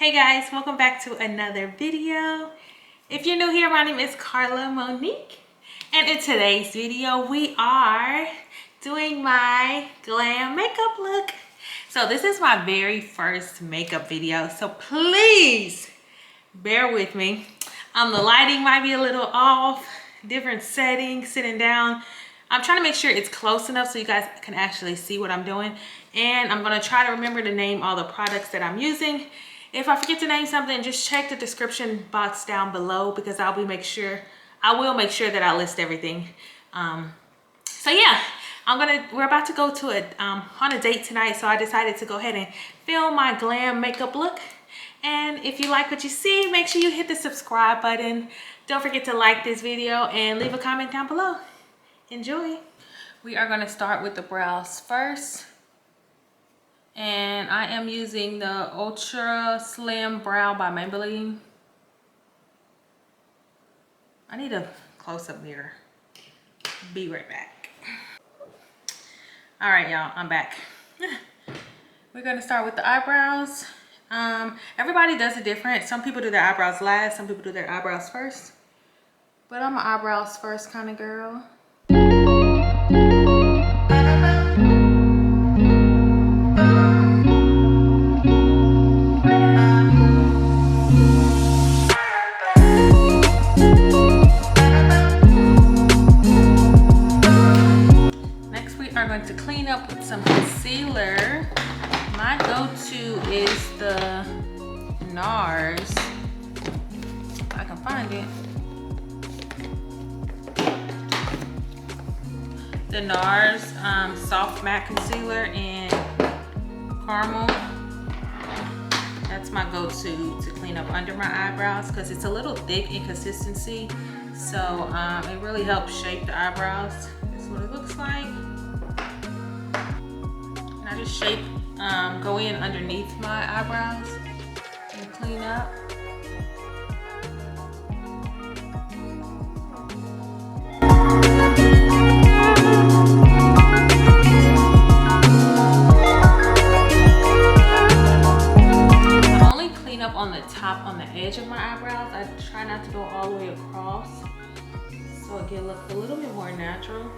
Hey guys, welcome back to another video. If you're new here, my name is Carla Monique, and in today's video we are doing my glam makeup look. So this is my very first makeup video, so please bear with me. The lighting might be a little off, different settings, sitting down. I'm trying to make sure it's close enough so you guys can actually see what I'm doing, and I'm going to try to remember to name all the products that I'm using. If I forget to name something, just check the description box down below because I will make sure that I list everything. So yeah, we're about to go to on a date tonight, so I decided to go ahead and film my glam makeup look. And if you like what you see, make sure you hit the subscribe button. Don't forget to like this video and leave a comment down below. Enjoy. We are going to start with the brows first. And I am using the Ultra Slim Brow by Maybelline. I need a close-up mirror. Be right back. All right, y'all, I'm back. We're gonna start with the eyebrows. Everybody does it different. Some people do their eyebrows last, some people do their eyebrows first. But I'm an eyebrows first kind of girl. To clean up with some concealer. My go-to is the Nars, if I can find it. The Nars soft matte concealer in caramel. That's my go-to to clean up under my eyebrows because it's a little thick in consistency, so it really helps shape the eyebrows. That's what it looks like. I just go in underneath my eyebrows and clean up. I only clean up on the top, on the edge of my eyebrows. I try not to go all the way across, so it can look a little bit more natural.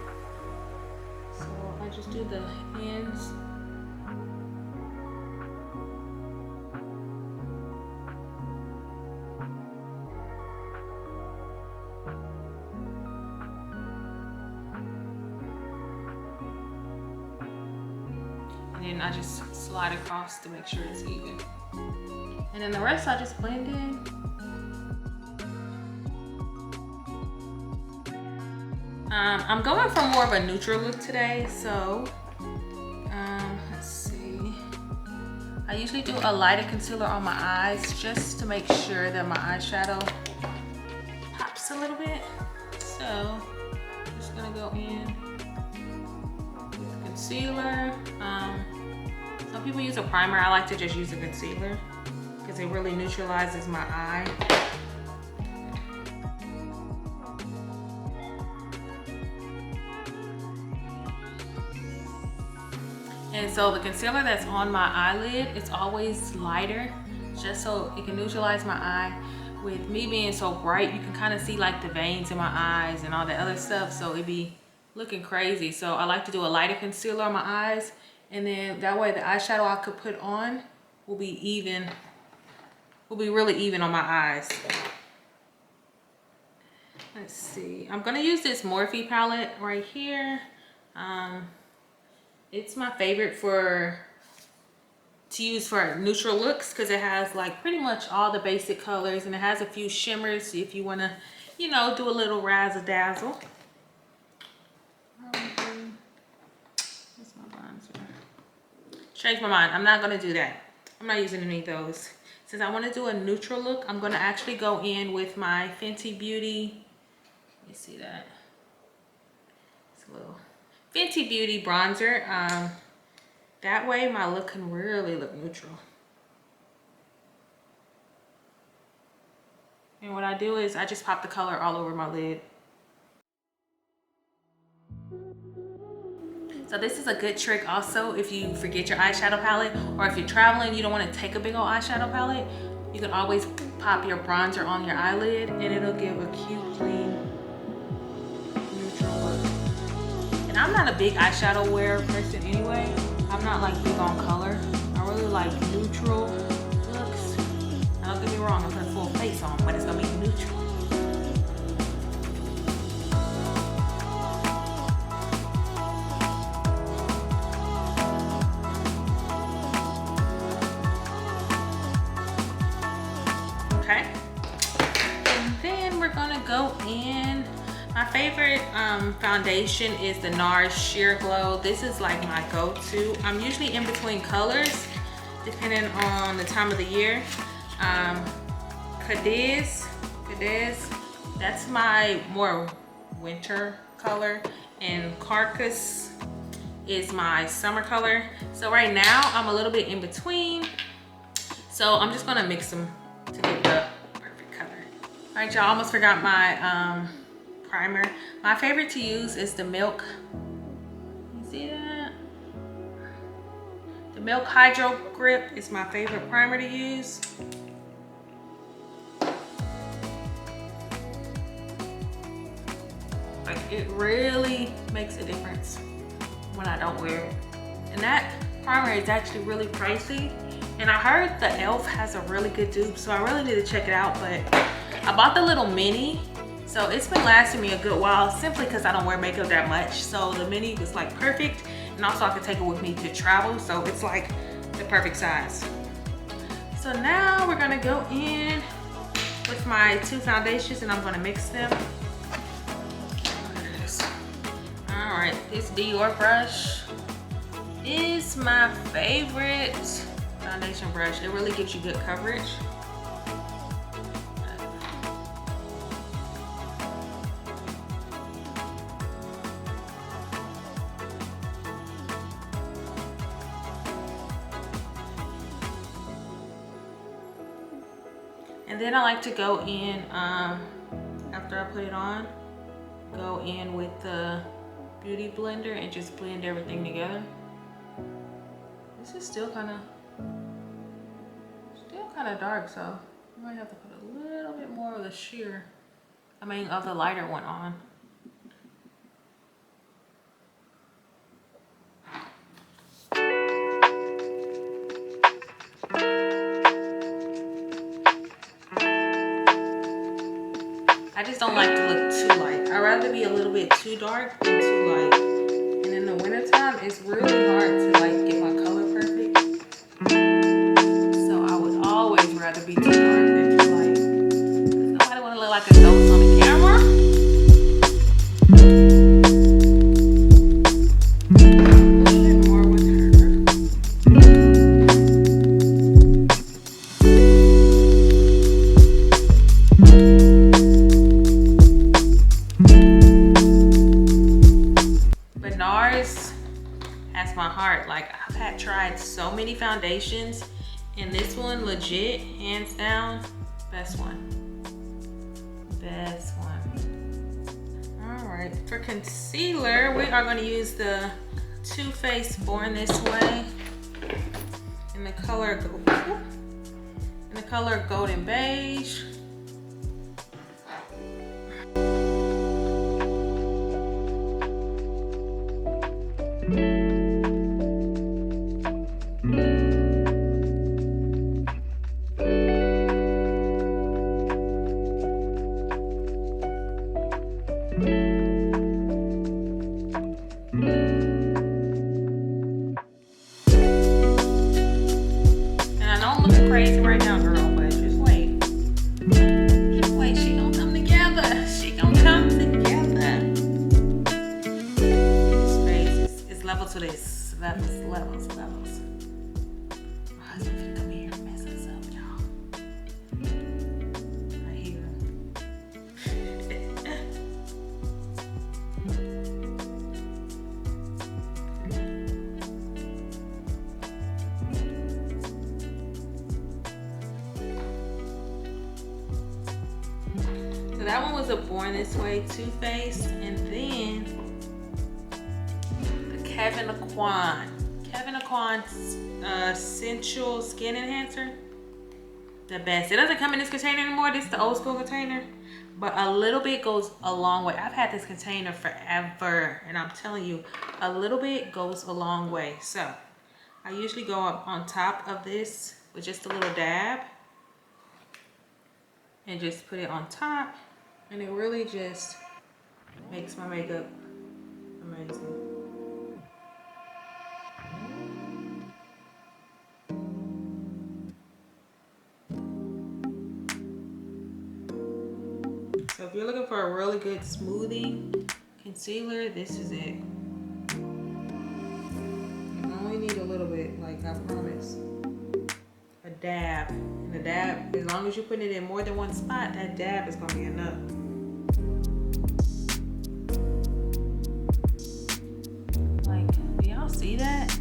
So I just do the ends. And I just slide across to make sure it's even. And then the rest I just blend in. I'm going for more of a neutral look today, so let's see. I usually do a lighter concealer on my eyes just to make sure that my eyeshadow pops a little bit. So I'm just gonna go in with concealer. Some people use a primer. I like to just use a concealer because it really neutralizes my eye. And so the concealer that's on my eyelid, it's always lighter, just so it can neutralize my eye. With me being so bright, you can kind of see like the veins in my eyes and all that other stuff, so it'd be looking crazy. So I like to do a lighter concealer on my eyes, and then that way the eyeshadow I could put on will be even, will be really even on my eyes. Let's see, I'm gonna use this Morphe palette right here. It's my favorite to use for neutral looks because it has like pretty much all the basic colors, and it has a few shimmers if you want to, you know, do a little razzle dazzle. What's my bronzer? Change my mind. I'm not going to do that. I'm not using any of those. Since I want to do a neutral look, I'm going to actually go in with my Fenty Beauty. Let me see that. It's a little Fenty Beauty bronzer. That way my look can really look neutral. And what I do is I just pop the color all over my lid. So this is a good trick also if you forget your eyeshadow palette, or if you're traveling, you don't want to take a big old eyeshadow palette. You can always pop your bronzer on your eyelid and it'll give a cute, clean, neutral look. And I'm not a big eyeshadow wearer person anyway. I'm not like big on color. I really like neutral looks. Now don't get me wrong, I'm putting full face on, but it's gonna be neutral. Okay, and then we're gonna go in. My favorite foundation is the Nars Sheer Glow. This is like my go-to. I'm usually in between colors depending on the time of the year. Cadiz, that's my more winter color, and Carcass is my summer color. So right now I'm a little bit in between. So I'm just gonna mix them to get the perfect color. All right, y'all, almost forgot my primer. My favorite to use is the Milk. You see that? The Milk Hydro Grip is my favorite primer to use. Like, it really makes a difference when I don't wear it. And that primer is actually really pricey. And I heard the e.l.f. has a really good dupe, so I really need to check it out. But I bought the little mini, so it's been lasting me a good while simply because I don't wear makeup that much. So the mini was like perfect, and also I could take it with me to travel, so it's like the perfect size. So now we're gonna go in with my two foundations and I'm gonna mix them. All right, this Dior brush is my favorite foundation brush. It really gives you good coverage. And then I like to go in, after I put it on, go in with the Beauty Blender and just blend everything together. This is still kind of dark, so I might have to put a little bit more of the sheer, of the lighter one on. I just don't like to look too light. I'd rather be a little bit too dark than too light. And in the wintertime, it's really hard to like get my color perfect. So I would always rather be too dark than too light. Does nobody want to look like a ghost on the camera? A little bit more with her. Nars has my heart. Like, I've tried so many foundations, and this one legit, hands down, best one. Best one. All right, for concealer, we are going to use the Too Faced Born This Way in the color Golden Beige. Crazy right now, girl, but just wait. Just wait, she gonna come together. She gonna come together. This face is level to this. Levels. My husband can come here and mess us up, y'all. Right here. That one was a Born This Way Too Faced, and then the Kevin Aucoin Sensual Skin Enhancer. the best. It doesn't come in this container anymore. This is the old school container. But a little bit goes a long way. I've had this container forever. And I'm telling you, a little bit goes a long way. So I usually go up on top of this with just a little dab. And just put it on top. And it really just makes my makeup amazing. So if you're looking for a really good smoothing concealer, this is it. You only need a little bit, like I promise. A dab. And the dab, as long as you're putting it in more than one spot, that dab is gonna be enough. Like, do y'all see that?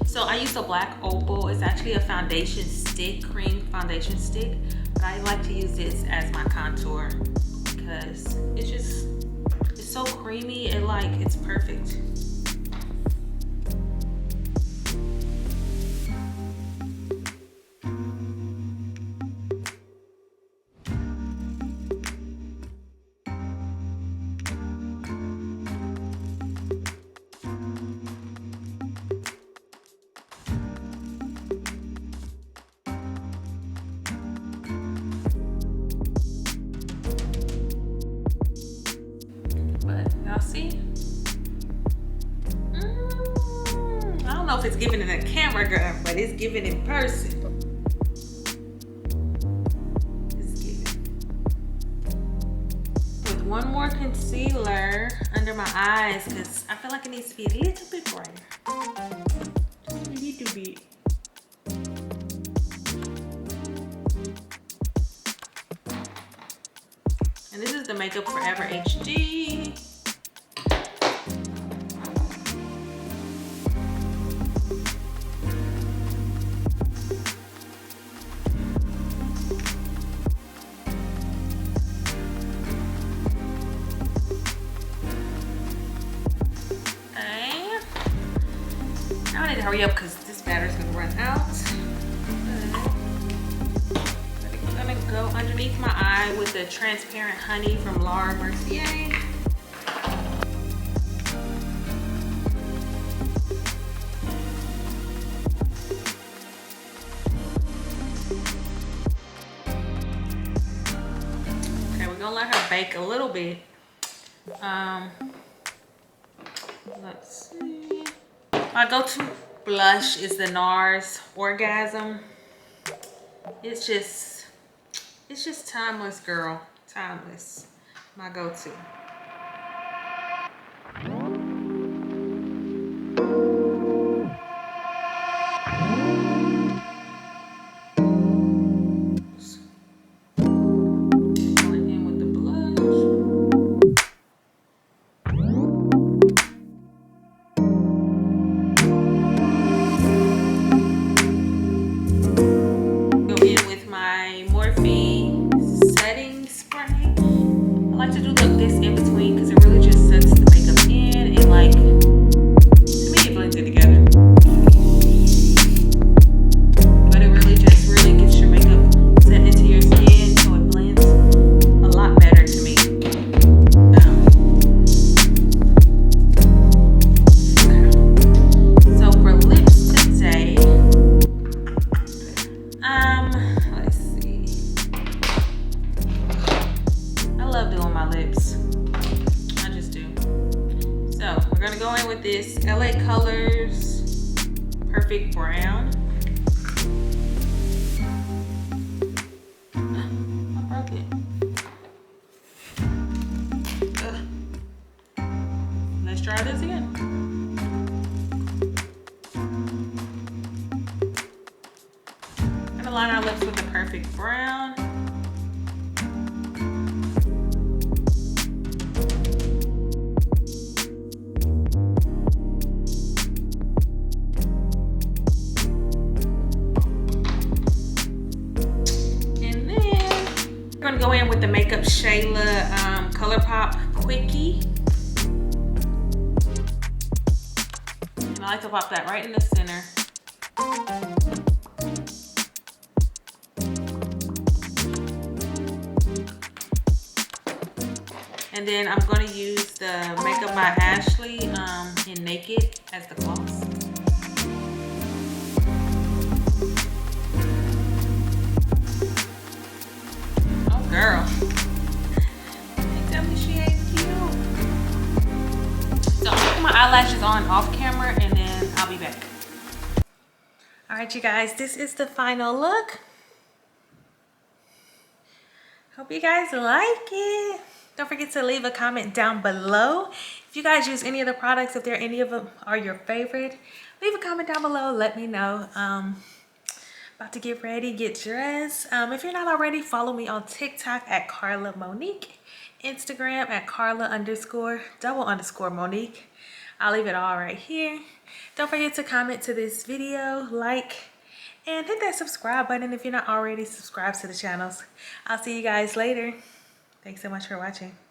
So I use the black opal. It's actually a foundation stick, cream foundation stick, but I like to use this as my contour because it's so creamy. It's perfect. Y'all see? I don't know if it's giving in a camera, girl, but it's giving in person. It's giving. With one more concealer under my eyes, because I feel like it needs to be a little bit brighter. Just a little bit. And this is the Makeup Forever HD. Now I need to hurry up because this battery's gonna run out. I'm gonna go underneath my eye with the transparent honey from Laura Mercier. Okay, we're gonna let her bake a little bit. Let's see. My go-to blush is the Nars Orgasm. It's just timeless, girl. Timeless. My go-to. Going in with the blush. Go in with my Morphe setting spray. I like to do this in between because it really just sets the makeup in and like, to me it blends it together. But it really just gets your makeup set into your skin so it blends a lot better to me. So for lips today, let's see. I love doing my lips. I just do. So we're gonna go in with this LA Colors Perfect Brown. I broke it. Let's try this again. I'm gonna line our lips with the Perfect Brown. gonna go in with the Makeup Shayla ColourPop Quickie. And I like to pop that right in the center. And then I'm gonna use the Makeup by Ashley in Naked as the gloss. Oh girl, they tell me she ain't cute. So I'm putting my eyelashes on off camera and then I'll be back. All right, you guys, this is the final look. Hope you guys like it. Don't forget to leave a comment down below. If you guys use any of the products, if any of them are your favorite, leave a comment down below. Let me know. About to get ready, get dressed. If you're not already, follow me on TikTok at Carla Monique, Instagram at Carla__Monique. I'll leave it all right here. Don't forget to comment to this video, like, and hit that subscribe button if you're not already subscribed to the channels. I'll see you guys later. Thanks so much for watching.